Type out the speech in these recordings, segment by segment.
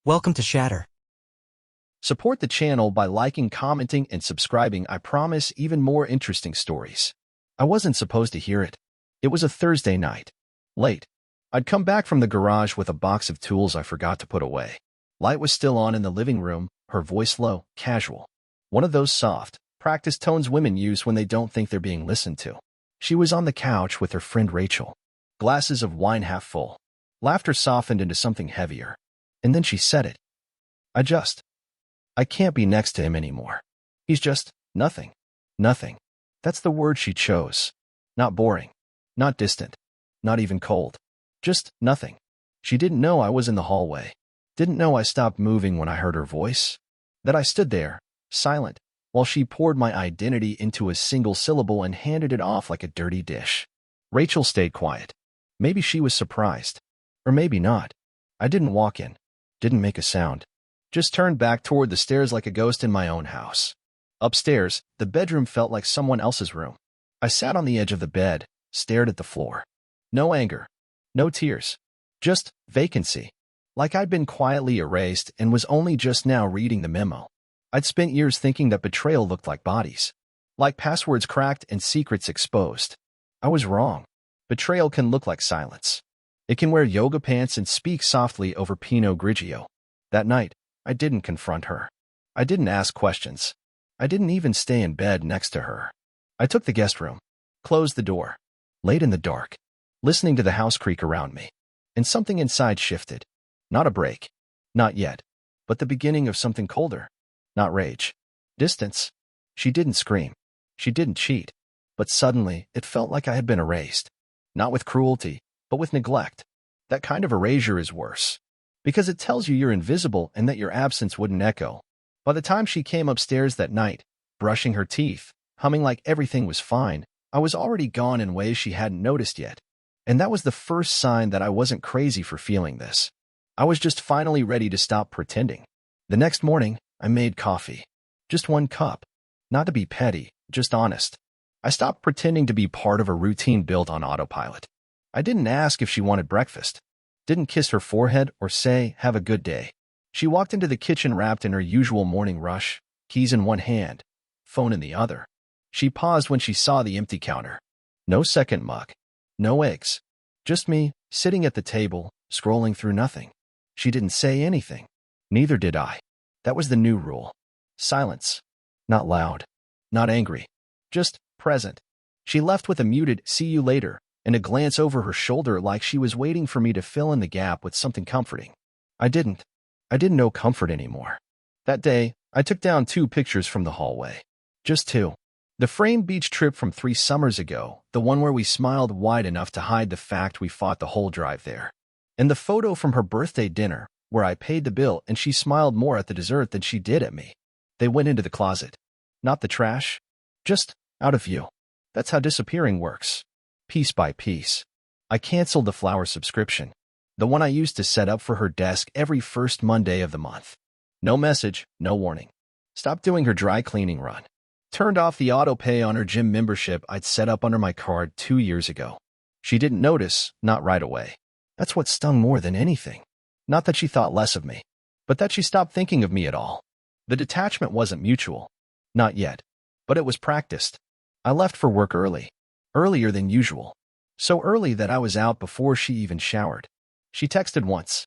Welcome to Shatter. Support the channel by liking, commenting, and subscribing. I promise even more interesting stories. I wasn't supposed to hear it. It was a Thursday night. Late. I'd come back from the garage with a box of tools I forgot to put away. Light was still on in the living room, her voice low, casual. One of those soft, practiced tones women use when they don't think they're being listened to. She was on the couch with her friend Rachel. Glasses of wine half full. Laughter softened into something heavier. And then she said it. I can't be next to him anymore. He's just nothing. Nothing. That's the word she chose. Not boring. Not distant. Not even cold. Just nothing. She didn't know I was in the hallway. Didn't know I stopped moving when I heard her voice. That I stood there, silent, while she poured my identity into a single syllable and handed it off like a dirty dish. Rachel stayed quiet. Maybe she was surprised. Or maybe not. I didn't walk in. Didn't make a sound. Just turned back toward the stairs like a ghost in my own house. Upstairs, the bedroom felt like someone else's room. I sat on the edge of the bed, stared at the floor. No anger. No tears. Just vacancy. Like I'd been quietly erased and was only just now reading the memo. I'd spent years thinking that betrayal looked like bodies. Like passwords cracked and secrets exposed. I was wrong. Betrayal can look like silence. It can wear yoga pants and speak softly over Pinot Grigio. That night, I didn't confront her. I didn't ask questions. I didn't even stay in bed next to her. I took the guest room, closed the door, laid in the dark, listening to the house creak around me. And something inside shifted. Not a break. Not yet. But the beginning of something colder. Not rage. Distance. She didn't scream. She didn't cheat. But suddenly, it felt like I had been erased. Not with cruelty, but with neglect. That kind of erasure is worse. Because it tells you you're invisible and that your absence wouldn't echo. By the time she came upstairs that night, brushing her teeth, humming like everything was fine, I was already gone in ways she hadn't noticed yet. And that was the first sign that I wasn't crazy for feeling this. I was just finally ready to stop pretending. The next morning, I made coffee. Just one cup. Not to be petty, just honest. I stopped pretending to be part of a routine built on autopilot. I didn't ask if she wanted breakfast. Didn't kiss her forehead or say, "Have a good day." She walked into the kitchen wrapped in her usual morning rush, keys in one hand, phone in the other. She paused when she saw the empty counter. No second mug. No eggs. Just me, sitting at the table, scrolling through nothing. She didn't say anything. Neither did I. That was the new rule. Silence. Not loud. Not angry. Just present. She left with a muted, "See you later," and a glance over her shoulder like she was waiting for me to fill in the gap with something comforting. I didn't. I didn't know comfort anymore. That day, I took down 2 pictures from the hallway. Just 2. The framed beach trip from 3 summers ago, the one where we smiled wide enough to hide the fact we fought the whole drive there. And the photo from her birthday dinner, where I paid the bill and she smiled more at the dessert than she did at me. They went into the closet. Not the trash. Just out of view. That's how disappearing works. Piece by piece. I canceled the flower subscription, the one I used to set up for her desk every first Monday of the month. No message, no warning. Stopped doing her dry cleaning run. Turned off the auto pay on her gym membership I'd set up under my card 2 years ago. She didn't notice, not right away. That's what stung more than anything. Not that she thought less of me, but that she stopped thinking of me at all. The detachment wasn't mutual. Not yet. But it was practiced. I left for work early. Earlier than usual. So early that I was out before she even showered. She texted once.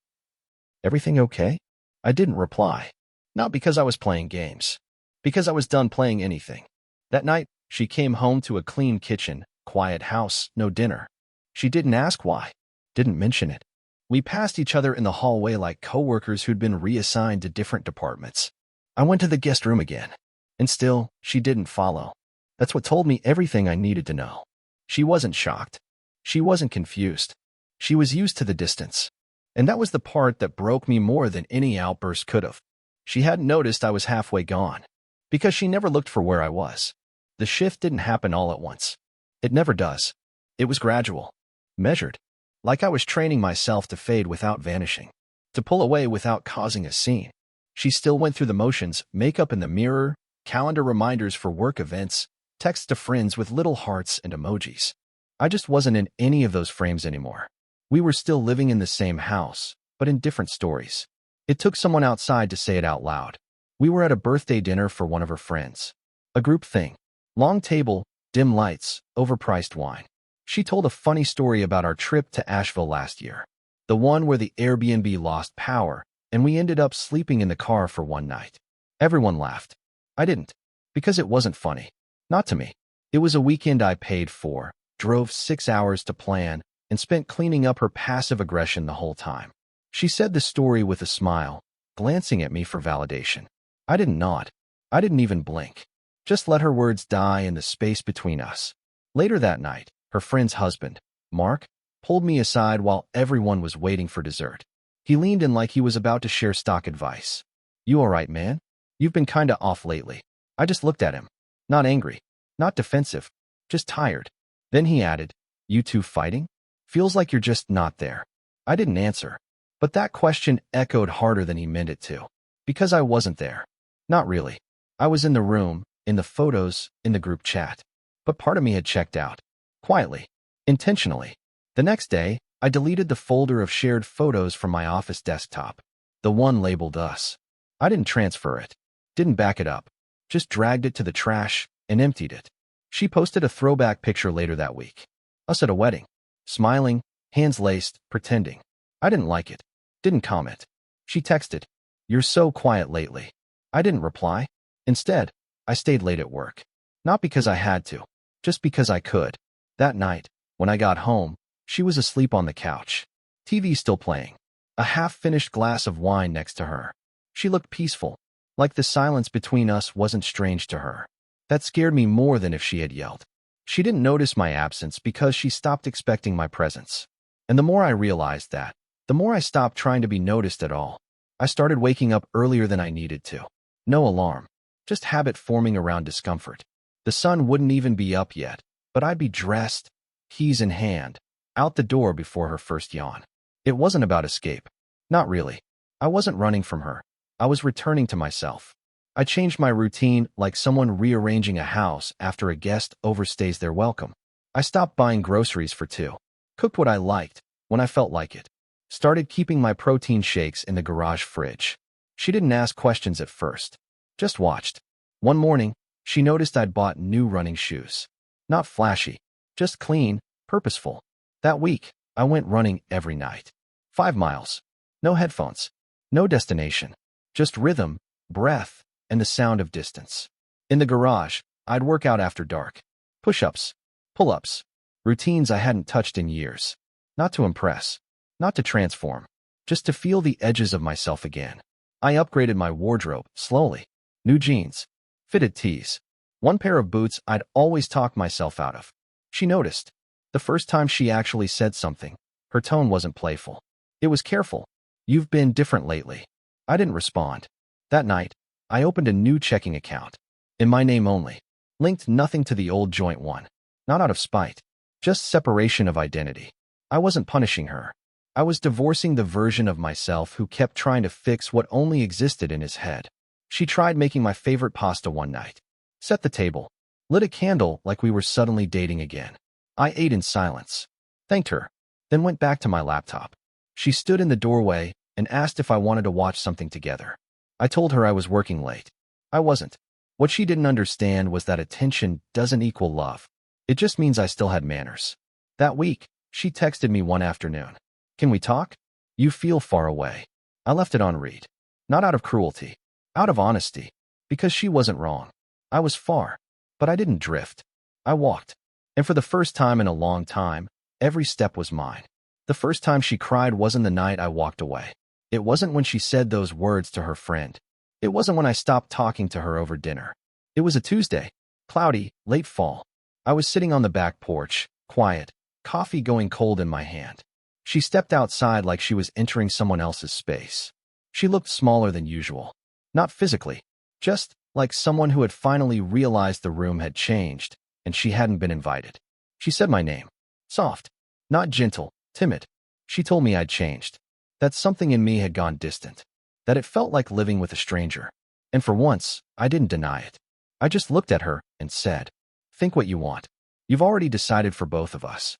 "Everything okay?" I didn't reply. Not because I was playing games. Because I was done playing anything. That night, she came home to a clean kitchen, quiet house, no dinner. She didn't ask why. Didn't mention it. We passed each other in the hallway like coworkers who'd been reassigned to different departments. I went to the guest room again. And still, she didn't follow. That's what told me everything I needed to know. She wasn't shocked. She wasn't confused. She was used to the distance. And that was the part that broke me more than any outburst could have. She hadn't noticed I was halfway gone. Because she never looked for where I was. The shift didn't happen all at once. It never does. It was gradual. Measured. Like I was training myself to fade without vanishing. To pull away without causing a scene. She still went through the motions, makeup in the mirror, calendar reminders for work events, texts to friends with little hearts and emojis. I just wasn't in any of those frames anymore. We were still living in the same house, but in different stories. It took someone outside to say it out loud. We were at a birthday dinner for one of her friends. A group thing. Long table, dim lights, overpriced wine. She told a funny story about our trip to Asheville last year. The one where the Airbnb lost power, and we ended up sleeping in the car for one night. Everyone laughed. I didn't. Because it wasn't funny. Not to me. It was a weekend I paid for, drove 6 hours to plan, and spent cleaning up her passive aggression the whole time. She said the story with a smile, glancing at me for validation. I didn't nod. I didn't even blink. Just let her words die in the space between us. Later that night, her friend's husband, Mark, pulled me aside while everyone was waiting for dessert. He leaned in like he was about to share stock advice. You all right, man? You've been kinda off lately. I just looked at him. Not angry. Not defensive. Just tired. Then he added, you two fighting? Feels like you're just not there. I didn't answer. But that question echoed harder than he meant it to. Because I wasn't there. Not really. I was in the room, in the photos, in the group chat. But part of me had checked out. Quietly. Intentionally. The next day, I deleted the folder of shared photos from my office desktop. The one labeled us. I didn't transfer it. Didn't back it up. Just dragged it to the trash and emptied it. She posted a throwback picture later that week. Us at a wedding. Smiling, hands laced, pretending. I didn't like it. Didn't comment. She texted, you're so quiet lately. I didn't reply. Instead, I stayed late at work. Not because I had to. Just because I could. That night, when I got home, she was asleep on the couch. TV still playing. A half-finished glass of wine next to her. She looked peaceful, like the silence between us wasn't strange to her. That scared me more than if she had yelled. She didn't notice my absence because she stopped expecting my presence. And the more I realized that, the more I stopped trying to be noticed at all. I started waking up earlier than I needed to. No alarm. Just habit forming around discomfort. The sun wouldn't even be up yet, but I'd be dressed, keys in hand, out the door before her first yawn. It wasn't about escape. Not really. I wasn't running from her. I was returning to myself. I changed my routine like someone rearranging a house after a guest overstays their welcome. I stopped buying groceries for two. Cooked what I liked, when I felt like it. Started keeping my protein shakes in the garage fridge. She didn't ask questions at first. Just watched. One morning, she noticed I'd bought new running shoes. Not flashy. Just clean, purposeful. That week, I went running every night. 5 miles. No headphones. No destination. Just rhythm, breath, and the sound of distance. In the garage, I'd work out after dark. Push-ups, pull-ups, routines I hadn't touched in years. Not to impress, not to transform, just to feel the edges of myself again. I upgraded my wardrobe, slowly. New jeans, fitted tees, one pair of boots I'd always talked myself out of. She noticed. The first time she actually said something, her tone wasn't playful. It was careful. You've been different lately. I didn't respond. That night, I opened a new checking account. In my name only. Linked nothing to the old joint one. Not out of spite. Just separation of identity. I wasn't punishing her. I was divorcing the version of myself who kept trying to fix what only existed in his head. She tried making my favorite pasta one night. Set the table. Lit a candle like we were suddenly dating again. I ate in silence. Thanked her. Then went back to my laptop. She stood in the doorway and asked if I wanted to watch something together. I told her I was working late. I wasn't. What she didn't understand was that attention doesn't equal love. It just means I still had manners. That week, she texted me one afternoon. Can we talk? You feel far away. I left it on read. Not out of cruelty. Out of honesty. Because she wasn't wrong. I was far. But I didn't drift. I walked. And for the first time in a long time, every step was mine. The first time she cried wasn't the night I walked away. It wasn't when she said those words to her friend. It wasn't when I stopped talking to her over dinner. It was a Tuesday. Cloudy, late fall. I was sitting on the back porch, quiet, coffee going cold in my hand. She stepped outside like she was entering someone else's space. She looked smaller than usual. Not physically. Just like someone who had finally realized the room had changed, and she hadn't been invited. She said my name. Soft. Not gentle, timid. She told me I'd changed. That something in me had gone distant. That it felt like living with a stranger. And for once, I didn't deny it. I just looked at her and said, think what you want. You've already decided for both of us.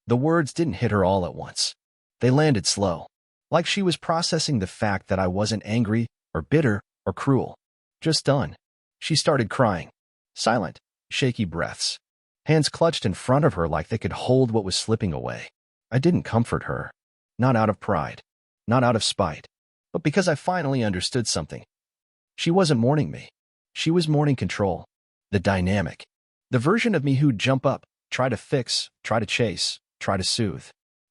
The words didn't hit her all at once. They landed slow. like she was processing the fact that I wasn't angry or bitter or cruel. Just done. She started crying. Silent, shaky breaths. Hands clutched in front of her like they could hold what was slipping away. I didn't comfort her. Not out of pride. Not out of spite. But because I finally understood something. She wasn't mourning me. She was mourning control. The dynamic. The version of me who'd jump up, try to fix, try to chase, try to soothe.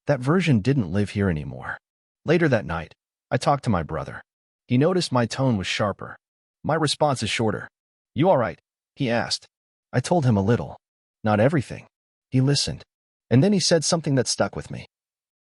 That version didn't live here anymore. Later that night, I talked to my brother. He noticed my tone was sharper. My response is shorter. "You all right?" he asked. I told him a little. Not everything. He listened. And then he said something that stuck with me.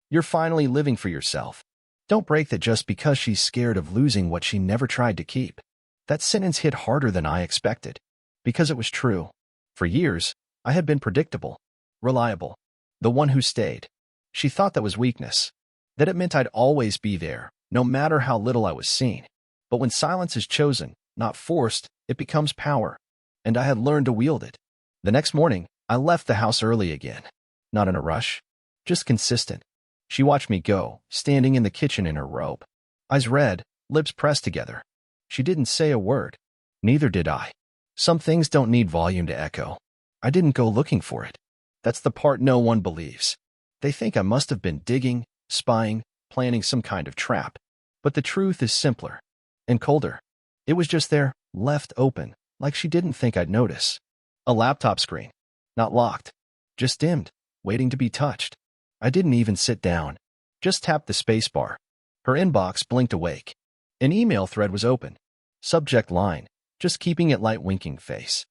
"You're finally living for yourself. Don't break that just because she's scared of losing what she never tried to keep." That sentence hit harder than I expected. Because it was true. For years, I had been predictable, reliable, the one who stayed. She thought that was weakness, that it meant I'd always be there, no matter how little I was seen. But when silence is chosen, not forced, it becomes power. And I had learned to wield it. The next morning, I left the house early again. Not in a rush, just consistent. She watched me go, standing in the kitchen in her robe. Eyes red, lips pressed together. She didn't say a word. Neither did I. Some things don't need volume to echo. I didn't go looking for it. That's the part no one believes. They think I must have been digging, spying, planning some kind of trap. But the truth is simpler and colder. It was just there, left open, like she didn't think I'd notice. A laptop screen. Not locked. Just dimmed, waiting to be touched. I didn't even sit down. Just tapped the spacebar. Her inbox blinked awake. An email thread was open. Subject line, just keeping it light, winking face.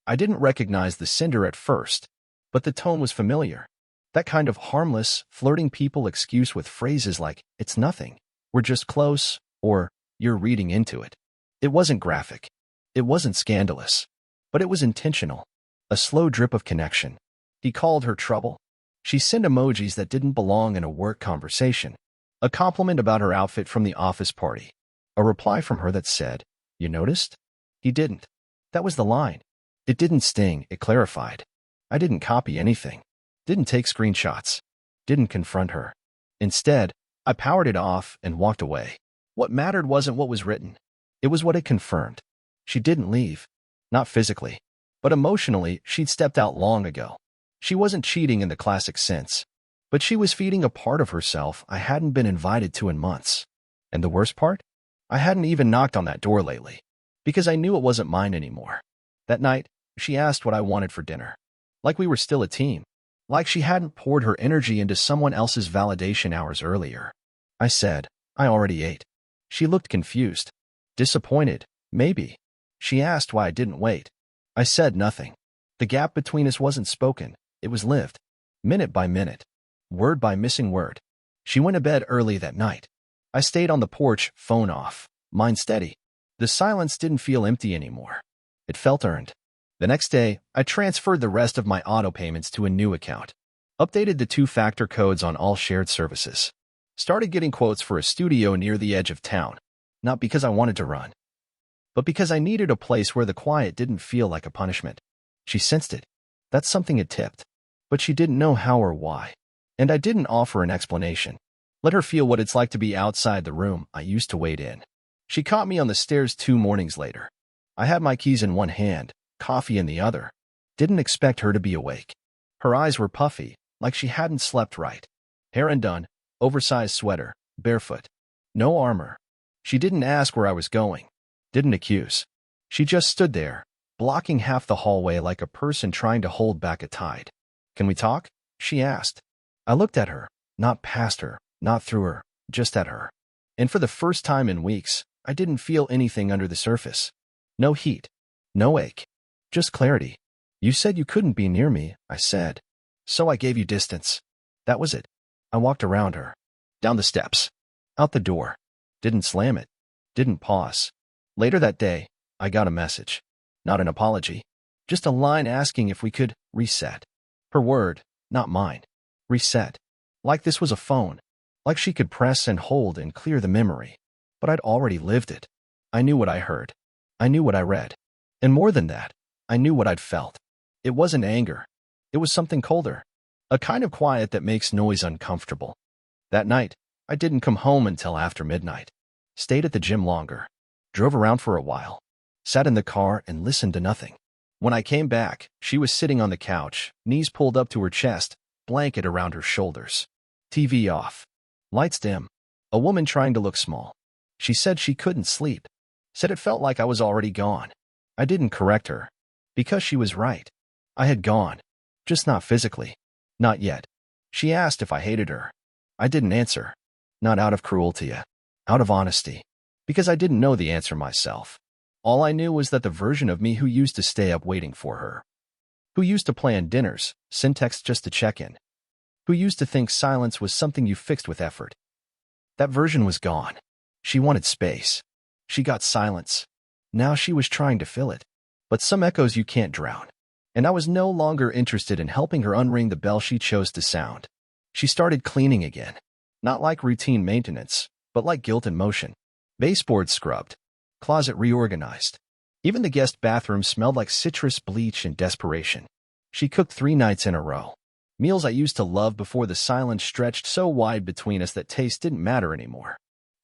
I didn't recognize the sender at first, but the tone was familiar. That kind of harmless, flirting people excuse with phrases like, "It's nothing," "We're just close," or "You're reading into it." It wasn't graphic. It wasn't scandalous. But it was intentional. A slow drip of connection. He called her trouble. She sent emojis that didn't belong in a work conversation. A compliment about her outfit from the office party. A reply from her that said, "You noticed?" He didn't. That was the line. It didn't sting, it clarified. I didn't copy anything. Didn't take screenshots. Didn't confront her. Instead, I powered it off and walked away. What mattered wasn't what was written. It was what it confirmed. She didn't leave. Not physically. But emotionally, she'd stepped out long ago. She wasn't cheating in the classic sense. But she was feeding a part of herself I hadn't been invited to in months. And the worst part? I hadn't even knocked on that door lately. Because I knew it wasn't mine anymore. That night, she asked what I wanted for dinner. Like we were still a team. Like she hadn't poured her energy into someone else's validation hours earlier. I said, "I already ate." She looked confused. Disappointed, maybe. She asked why I didn't wait. I said nothing. The gap between us wasn't spoken. It was lived. Minute by minute. Word by missing word. She went to bed early that night. I stayed on the porch, phone off, mind steady. The silence didn't feel empty anymore. It felt earned. The next day, I transferred the rest of my auto payments to a new account. Updated the two-factor codes on all shared services. Started getting quotes for a studio near the edge of town. Not because I wanted to run, but because I needed a place where the quiet didn't feel like a punishment. She sensed it. That's something it tipped. But she didn't know how or why. And I didn't offer an explanation. Let her feel what it's like to be outside the room I used to wait in. She caught me on the stairs 2 mornings later. I had my keys in one hand, coffee in the other. Didn't expect her to be awake. Her eyes were puffy, like she hadn't slept right. Hair undone, oversized sweater, barefoot. No armor. She didn't ask where I was going. Didn't accuse. She just stood there, blocking half the hallway like a person trying to hold back a tide. "Can we talk?" she asked. I looked at her, not past her, not through her, just at her. And for the first time in weeks, I didn't feel anything under the surface. No heat. No ache. Just clarity. "You said you couldn't be near me," I said. "So I gave you distance." That was it. I walked around her. Down the steps. Out the door. Didn't slam it. Didn't pause. Later that day, I got a message. Not an apology. Just a line asking if we could reset. Her word, not mine. Reset. Like this was a phone. Like she could press and hold and clear the memory. But I'd already lived it. I knew what I heard. I knew what I read. And more than that, I knew what I'd felt. It wasn't anger. It was something colder. A kind of quiet that makes noise uncomfortable. That night, I didn't come home until after midnight. Stayed at the gym longer. Drove around for a while. Sat in the car and listened to nothing. When I came back, she was sitting on the couch, knees pulled up to her chest, blanket around her shoulders. TV off. Lights dim. A woman trying to look small. She said she couldn't sleep. Said it felt like I was already gone. I didn't correct her. Because she was right. I had gone. Just not physically. Not yet. She asked if I hated her. I didn't answer. Not out of cruelty. Out of honesty. Because I didn't know the answer myself. All I knew was that the version of me who used to stay up waiting for her. Who used to plan dinners, send texts just to check in. Who used to think silence was something you fixed with effort. That version was gone. She wanted space. She got silence. Now she was trying to fill it. But some echoes you can't drown. And I was no longer interested in helping her unring the bell she chose to sound. She started cleaning again. Not like routine maintenance, but like guilt in motion. Baseboard scrubbed. Closet reorganized. Even the guest bathroom smelled like citrus bleach and desperation. She cooked 3 nights in a row. Meals I used to love before the silence stretched so wide between us that taste didn't matter anymore.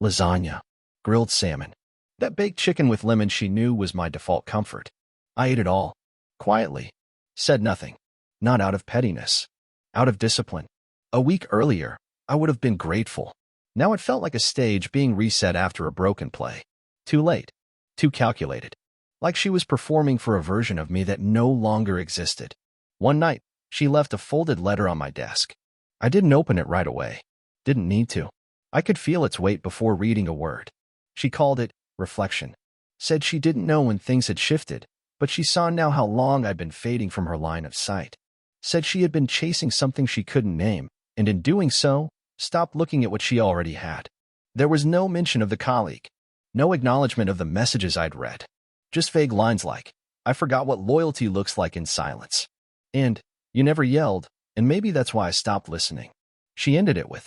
Lasagna. Grilled salmon. That baked chicken with lemon she knew was my default comfort. I ate it all. Quietly. Said nothing. Not out of pettiness. Out of discipline. A week earlier, I would have been grateful. Now it felt like a stage being reset after a broken play. Too late. Too calculated. Like she was performing for a version of me that no longer existed. One night, she left a folded letter on my desk. I didn't open it right away. Didn't need to. I could feel its weight before reading a word. She called it reflection. Said she didn't know when things had shifted, but she saw now how long I'd been fading from her line of sight. Said she had been chasing something she couldn't name, and in doing so, stopped looking at what she already had. There was no mention of the colleague. No acknowledgement of the messages I'd read. Just vague lines like, I forgot what loyalty looks like in silence. And, you never yelled, and maybe that's why I stopped listening. She ended it with,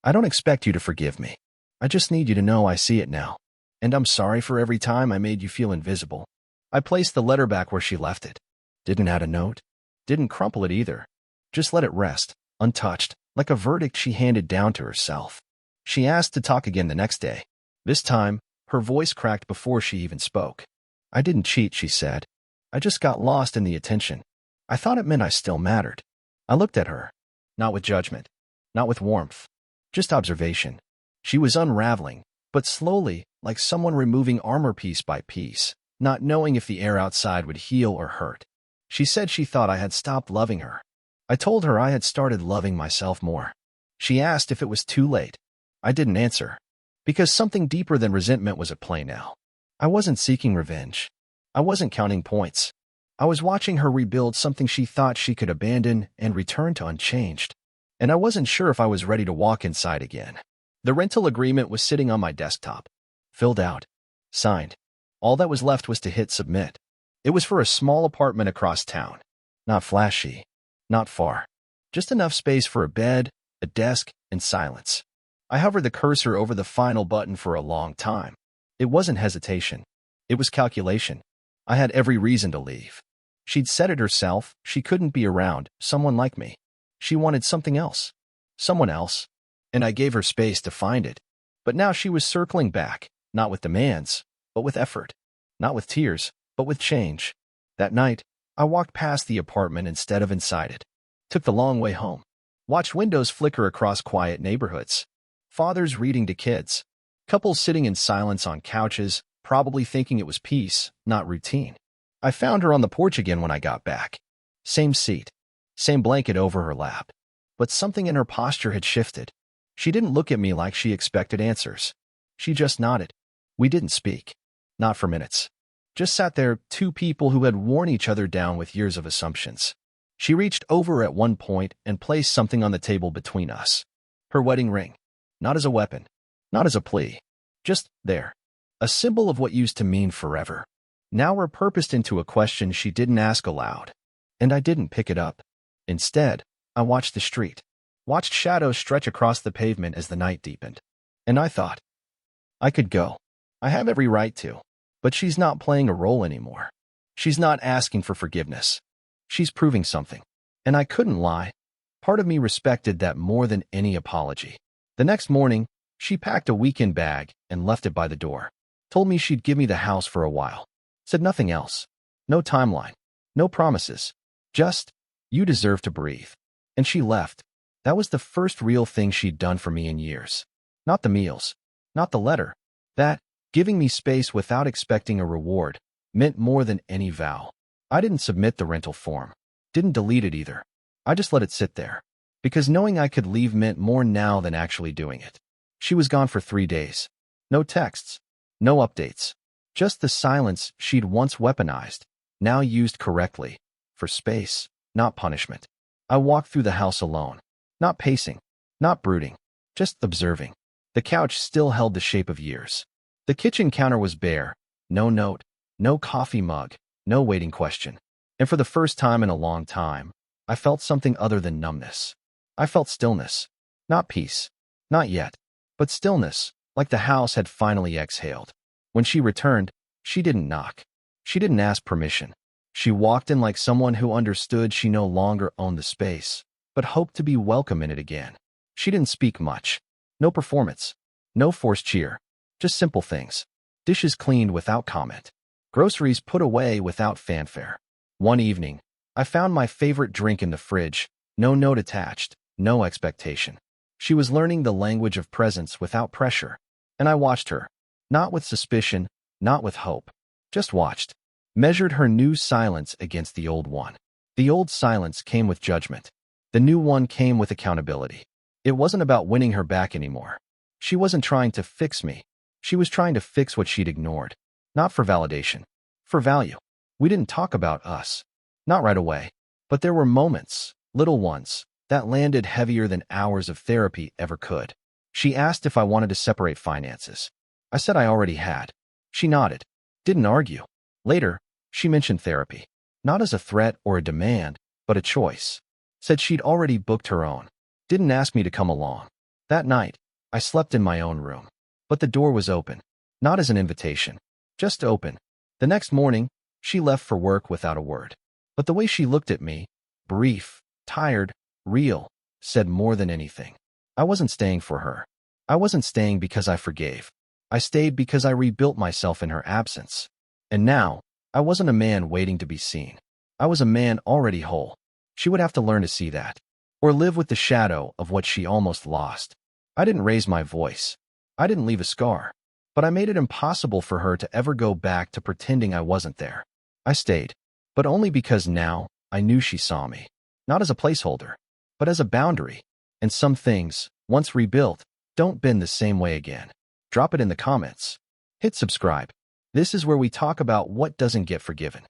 I don't expect you to forgive me. I just need you to know I see it now. And I'm sorry for every time I made you feel invisible. I placed the letter back where she left it. Didn't add a note. Didn't crumple it either. Just let it rest, untouched, like a verdict she handed down to herself. She asked to talk again the next day. This time, her voice cracked before she even spoke. I didn't cheat, she said. I just got lost in the attention. I thought it meant I still mattered. I looked at her. Not with judgment. Not with warmth. Just observation. She was unraveling, but slowly, like someone removing armor piece by piece, not knowing if the air outside would heal or hurt. She said she thought I had stopped loving her. I told her I had started loving myself more. She asked if it was too late. I didn't answer. Because something deeper than resentment was at play now. I wasn't seeking revenge. I wasn't counting points. I was watching her rebuild something she thought she could abandon and return to unchanged. And I wasn't sure if I was ready to walk inside again. The rental agreement was sitting on my desktop. Filled out. Signed. All that was left was to hit submit. It was for a small apartment across town. Not flashy. Not far. Just enough space for a bed, a desk, and silence. I hovered the cursor over the final button for a long time. It wasn't hesitation. It was calculation. I had every reason to leave. She'd said it herself, she couldn't be around someone like me. She wanted something else. Someone else. And I gave her space to find it. But now she was circling back, not with demands, but with effort. Not with tears, but with change. That night, I walked past the apartment instead of inside it. Took the long way home. Watched windows flicker across quiet neighborhoods. Fathers reading to kids. Couples sitting in silence on couches, probably thinking it was peace, not routine. I found her on the porch again when I got back. Same seat. Same blanket over her lap. But something in her posture had shifted. She didn't look at me like she expected answers. She just nodded. We didn't speak. Not for minutes. Just sat there, two people who had worn each other down with years of assumptions. She reached over at one point and placed something on the table between us. Her wedding ring. Not as a weapon. Not as a plea. Just there. A symbol of what used to mean forever. Now repurposed into a question she didn't ask aloud. And I didn't pick it up. Instead, I watched the street. Watched shadows stretch across the pavement as the night deepened. And I thought, I could go. I have every right to. But she's not playing a role anymore. She's not asking for forgiveness. She's proving something. And I couldn't lie. Part of me respected that more than any apology. The next morning, she packed a weekend bag and left it by the door. Told me she'd give me the house for a while. Said nothing else. No timeline. No promises. Just, you deserve to breathe. And she left. That was the first real thing she'd done for me in years. Not the meals. Not the letter. That, giving me space without expecting a reward, meant more than any vow. I didn't submit the rental form. Didn't delete it either. I just let it sit there. Because knowing I could leave meant more now than actually doing it. She was gone for 3 days. No texts. No updates. Just the silence she'd once weaponized, now used correctly. For space, not punishment. I walked through the house alone. Not pacing. Not brooding. Just observing. The couch still held the shape of years. The kitchen counter was bare. No note. No coffee mug. No waiting question. And for the first time in a long time, I felt something other than numbness. I felt stillness. Not peace. Not yet. But stillness, like the house had finally exhaled. When she returned, she didn't knock. She didn't ask permission. She walked in like someone who understood she no longer owned the space, but hoped to be welcome in it again. She didn't speak much. No performance. No forced cheer. Just simple things. Dishes cleaned without comment. Groceries put away without fanfare. One evening, I found my favorite drink in the fridge. No note attached. No expectation. She was learning the language of presence without pressure. And I watched her. Not with suspicion, not with hope. Just watched. Measured her new silence against the old one. The old silence came with judgment. The new one came with accountability. It wasn't about winning her back anymore. She wasn't trying to fix me. She was trying to fix what she'd ignored. Not for validation. For value. We didn't talk about us. Not right away. But there were moments, little ones, that landed heavier than hours of therapy ever could. She asked if I wanted to separate finances. I said I already had. She nodded. Didn't argue. Later, she mentioned therapy. Not as a threat or a demand, but a choice. Said she'd already booked her own. Didn't ask me to come along. That night, I slept in my own room. But the door was open. Not as an invitation. Just open. The next morning, she left for work without a word. But the way she looked at me, brief, tired, real, said more than anything. I wasn't staying for her. I wasn't staying because I forgave. I stayed because I rebuilt myself in her absence. And now, I wasn't a man waiting to be seen. I was a man already whole. She would have to learn to see that. Or live with the shadow of what she almost lost. I didn't raise my voice. I didn't leave a scar. But I made it impossible for her to ever go back to pretending I wasn't there. I stayed. But only because now, I knew she saw me. Not as a placeholder, but as a boundary. And some things, once rebuilt, don't bend the same way again. Drop it in the comments. Hit subscribe. This is where we talk about what doesn't get forgiven.